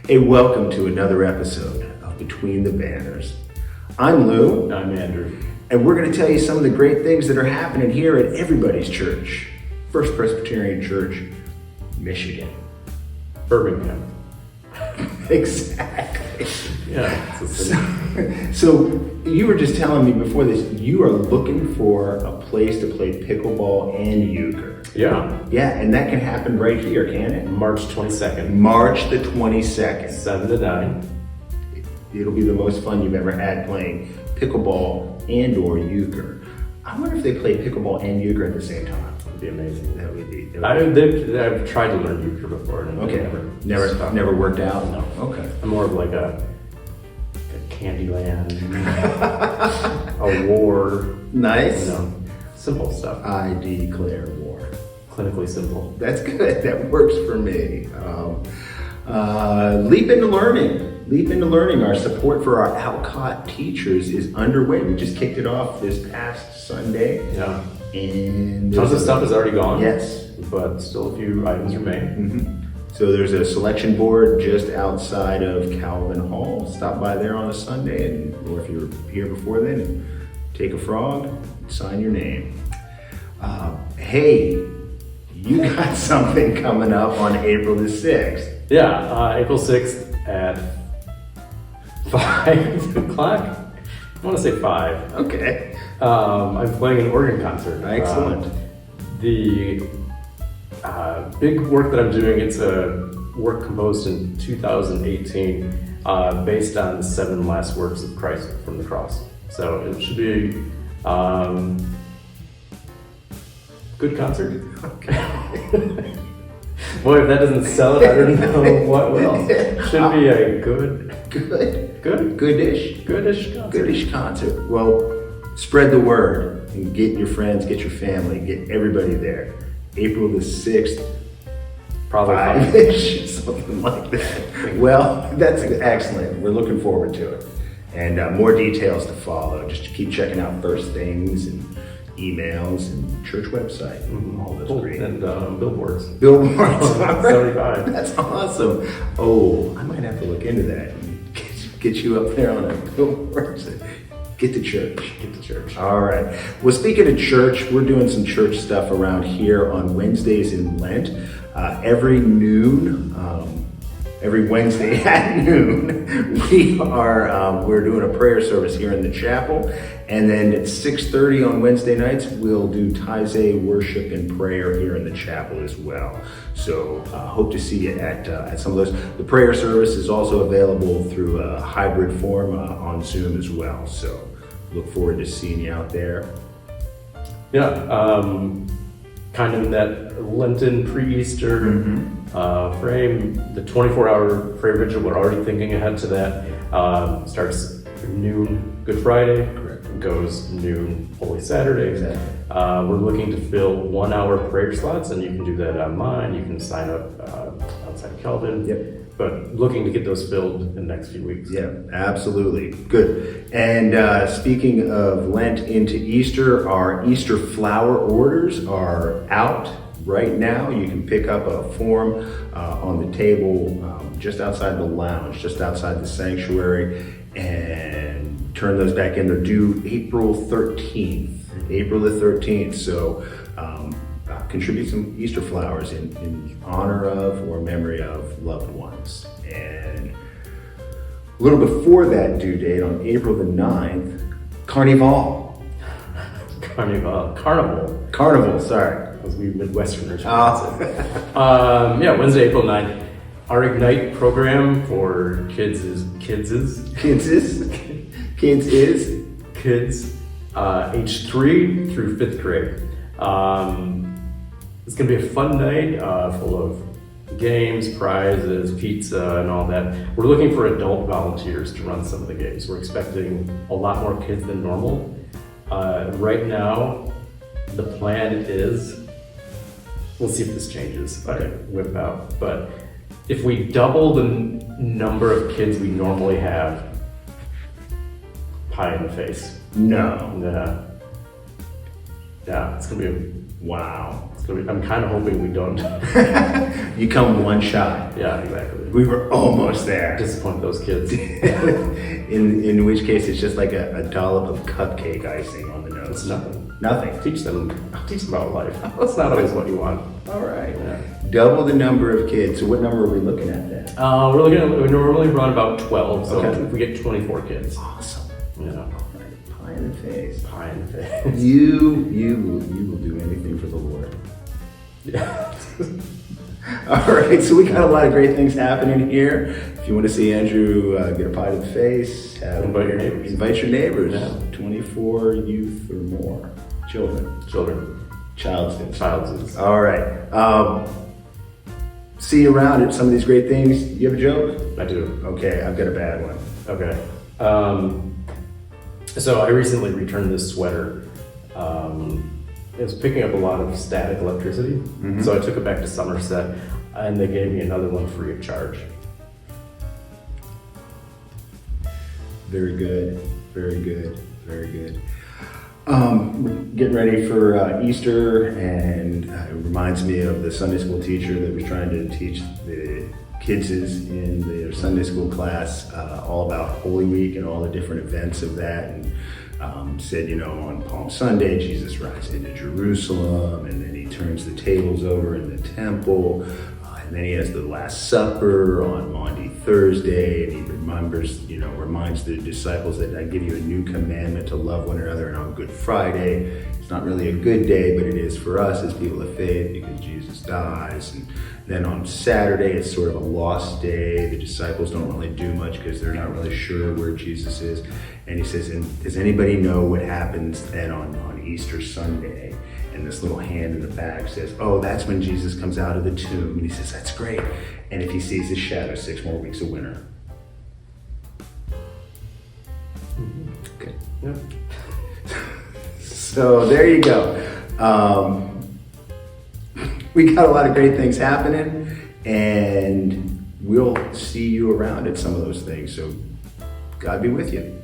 Hey, welcome to another episode of Between the Banners. I'm Lou. I'm Andrew. And we're going to tell you some of the great things that are happening here at everybody's church. First Presbyterian Church, Michigan. Birmingham. Exactly. Yeah. So you were just telling me before this, you are looking for a place to play pickleball and euchre. Yeah. Yeah, and that can happen right here, can it? March 22nd. March the 22nd. 7 to 9. It'll be the most fun you've ever had playing pickleball and or euchre. I wonder if they play pickleball and euchre at the same time. It'd be amazing. That would be. I've tried to learn euchre before. And Never worked out? No. Okay. I'm more of like a Candyland, a war. Nice. Simple stuff. I declare war. Clinically simple. That's good. That works for me. Leap into Learning. Leap into Learning. Our support for our Alcott teachers is underway. We just kicked it off this past Sunday. Yeah. And tons of stuff is already gone. Yes. But still a few items remain. Mm-hmm. So there's a selection board just outside of Calvin Hall. Stop by there on a Sunday, or if you're here before then, take a frog, sign your name. Hey, you got something coming up on April the 6th. Yeah, April 6th at 5 o'clock. I want to say 5. Okay. I'm playing an organ concert. Excellent. The big work that I'm doing, it's a work composed in 2018 based on the 7 last works of Christ from the cross. So it should be good concert. Okay. Boy, if that doesn't sell it, I don't know what will. Should be a goodish concert. Well, spread the word and get your friends, get your family, get everybody there. April the 6th, probably 5-ish, something like that. Well, that's excellent. We're looking forward to it. And more details to follow. Just keep checking out First Things and emails and church website. All those great. And billboards. Billboards. 75. That's awesome. Oh, I might have to look into that and get you up there on a billboard. Get to church. Get to church. All right. Well, speaking of church, we're doing some church stuff around here on Wednesdays in Lent. Every Wednesday at noon, we're doing a prayer service here in the chapel. And then at 6:30 on Wednesday nights, we'll do Taizé worship and prayer here in the chapel as well. So hope to see you at some of those. The prayer service is also available through a hybrid form on Zoom as well. So look forward to seeing you out there. Yeah, kind of in that Lenten pre-Easter frame, the 24-hour prayer vigil, we're already thinking ahead to that. Starts noon Good Friday. Correct. Goes noon Holy Saturday. Exactly. We're looking to fill 1-hour prayer slots, and you can do that online. You can sign up outside Calvin. Yep. But looking to get those filled in the next few weeks. Yeah, absolutely. Good. And speaking of Lent into Easter, our Easter flower orders are out right now. You can pick up a form on the table just outside the lounge, just outside the sanctuary, and turn those back in. They're due April 13th. April the 13th. So contribute some Easter flowers in honor of or memory of loved ones. And a little before that due date, on April the 9th, Carnival, sorry. As we Midwesterners. Oh. Wednesday, April 9th. Our Ignite program for kids age 3 through 5th grade. It's going to be a fun night full of games, prizes, pizza, and all that. We're looking for adult volunteers to run some of the games. We're expecting a lot more kids than normal. Right now, the plan is, we'll see if this changes if I whip out, but if we double the number of kids we normally have, pie in the face. No. Yeah, it's gonna be wow. So I'm kind of hoping we don't. You come one shot. Yeah, exactly. We were almost there. Disappoint those kids. in which case, it's just like a dollop of cupcake icing on the nose. It's nothing. Nothing. Teach them about life. That's not always what you want. All right. Yeah. Double the number of kids. So what number are we looking at then? We normally run about 12, so Okay. if we get 24 kids. Awesome. Yeah. All right. Pie in the face. Pie in the face. You will do anything for the Lord. Yeah. All right, so we got a lot of great things happening here. If you want to see Andrew get a pie to the face, Invite your neighbors. Invite your neighbors. Yeah. 24 youth or more. Children. Child's. All right. See you around at some of these great things. You have a joke? I do. Okay, I've got a bad one. Okay. So I recently returned this sweater. It was picking up a lot of static electricity, so I took it back to Somerset, and they gave me another one free of charge. Very good. Very good. Very good. We're getting ready for Easter, and it reminds me of the Sunday school teacher that was trying to teach the kids in their Sunday school class all about Holy Week and all the different events of that. And said, on Palm Sunday, Jesus rides into Jerusalem, and then he turns the tables over in the temple, and then he has the Last Supper on Maundy Thursday, and he reminds the disciples that I give you a new commandment to love one another, and on Good Friday, it's not really a good day, but it is for us as people of faith because Jesus dies. And then on Saturday, it's sort of a lost day. The disciples don't really do much because they're not really sure where Jesus is. And he says, and does anybody know what happens then on Easter Sunday? And this little hand in the back says, oh, that's when Jesus comes out of the tomb. And he says, that's great. And if he sees his shadow, 6 more weeks of winter. Okay. Yeah. So there you go. We got a lot of great things happening, and we'll see you around at some of those things. So God be with you.